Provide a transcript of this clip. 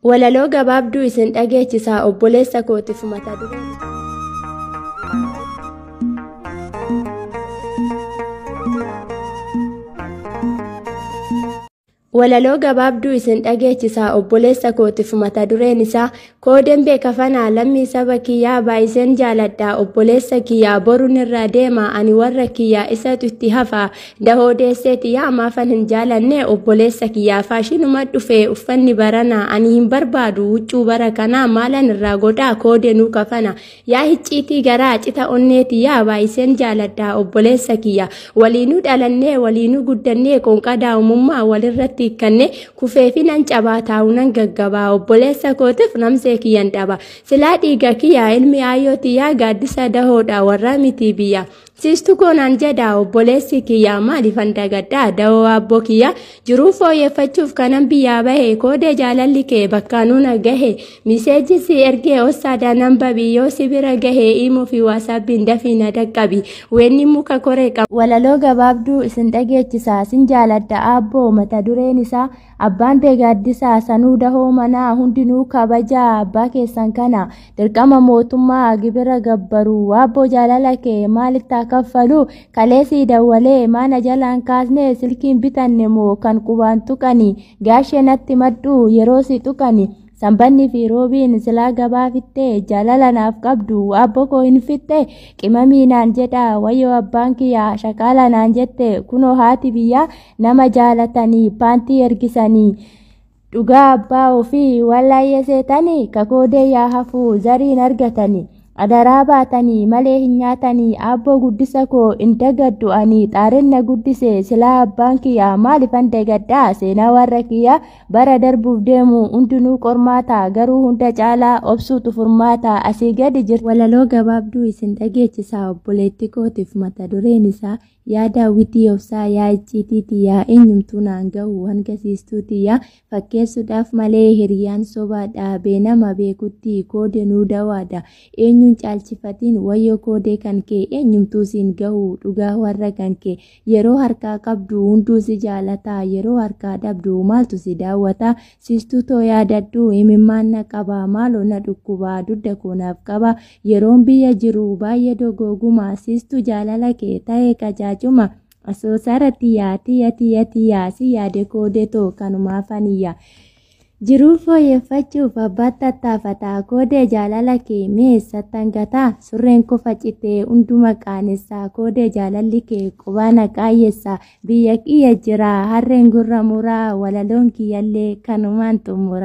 Walaloo gabaabduu isin dhageechisaa obboleessa kootiif mata dureen. Walaloo gabaabduu isin dhageechisaa obboleessa kootiif mata dureen isaa koodeen beekafanaa lammii saba kiyyaa baay'iseen jaaladhaa obboleessa kiyyaa boruun irra deema ani warra kiyyaa isatu itti hafaa dahoo deesseeti yaa maafan hin jaalanne obboleessa kiyyaa faashinuma dhufee uffanni baranaa ani hin barbaadu huccuu bara kanaa maalan irraa godhaa koodeenuu kafana yaa hicciitii garaa cita onneeti yaa baay'iseen jaaladhaa obboleessa kiyyaa waliinuu dhalannee waliinuu guddannee qoonqadaa uumummaa walirratti kanne kufeefinan cabaa taa'unan gaggabaa obboleessa kootiif namsee kiyyan dhaba silaa dhiiga kiyyaa ilmi aayyooti yaa gaaddisa dahoodha warra miti biyya siistu koonaan jedha obboleessi kiyyaa maalifan dagadhaa dahoo abboo kiyyaa jiruu fooyyeffachuuf kanan biyyaa bahee koodee jaalalli kee bakkaanuuna gahee miseejisi ergee ossaadha namba biyyoo sibira gahee imuu fi waasaabbiin dafiina dhaqqabi weenni muka koree qaba. Walaloo gabaabduu isin dhageechisaa sin jaaladha abboo mata dureen isaa abbaan beegaaddisaa sanuu dahoo manaa hundinuu kabajaa abbaa keessan kana dirqama mootummaa gibira gabbaruu abboo jaalala kee maalitti kaffalu kaleesii dawwalee mana jalaan kaasnee silkiin bitanne moo kan qubaan tuqani gaashee natti madduu yeroo si tuqani sanbanni fi roobiin silaa gabaa fittee jaalala naaf qabdu abboo koo hin fitte qimamii naan jedha wayyoo abbaan kiyyaa shaqaala naan jette kunoo haati biyyaa nama jaalatanii paantii ergisanii dhugaa abbaa ofii wallaayyee seetanii kakoodee yaa hafuu zariin argatanii adaraa baatanii malee hin nyaatanii abboo guddisa koo hin dagaddu ani xaarinna guddise silaa abbaan kiyyaa maalifan dagaddaa seenaa warra kiyyaa bara darbuuf deemu hundinuu qormaata garuu hunda caalaa obsuutu furmaata asii gadi jirti. Walaloo gabaabduu isin dhageechisaa obboleetti kootiif mata dureen isaa yaa daawwitii obsaa yaa icciitiiti yaa eenyumtuu naan gahu hangasiistuuti yaa fakkeessuudhaaf malee hiriyaan sobaadha beenama beekutti koodeenuu dawaadha eenyuun caalchifatiin wayyoo koodee kan kee eenyumtuu siin gahu dhugaa warra kan kee yeroo harkaa qabdu hunduu si jaalataa yeroo harkaa dhabdu maaltu si daawwataa siistuu too yaadadhu imimmaan na qaba maaloo na dhukkubaa dudda koonaaf qaba yeroon biyya jiru baay'ee dogooguma siistuu jaalala kee ta'ee qajaajuma asoosara tiyyaa si yaade koodee too kanumaafaniya jiruu fooyyeffachuuf abbaan tattaafataa koodee jaalala kee meessattan gataa surreen kofa citee hunduma qaanessaa koodee jaalalli kee qubaana qaayyeessaa biyya kiyya jira harreen gurra muraa walaloon kiyyallee kanumaan xumura.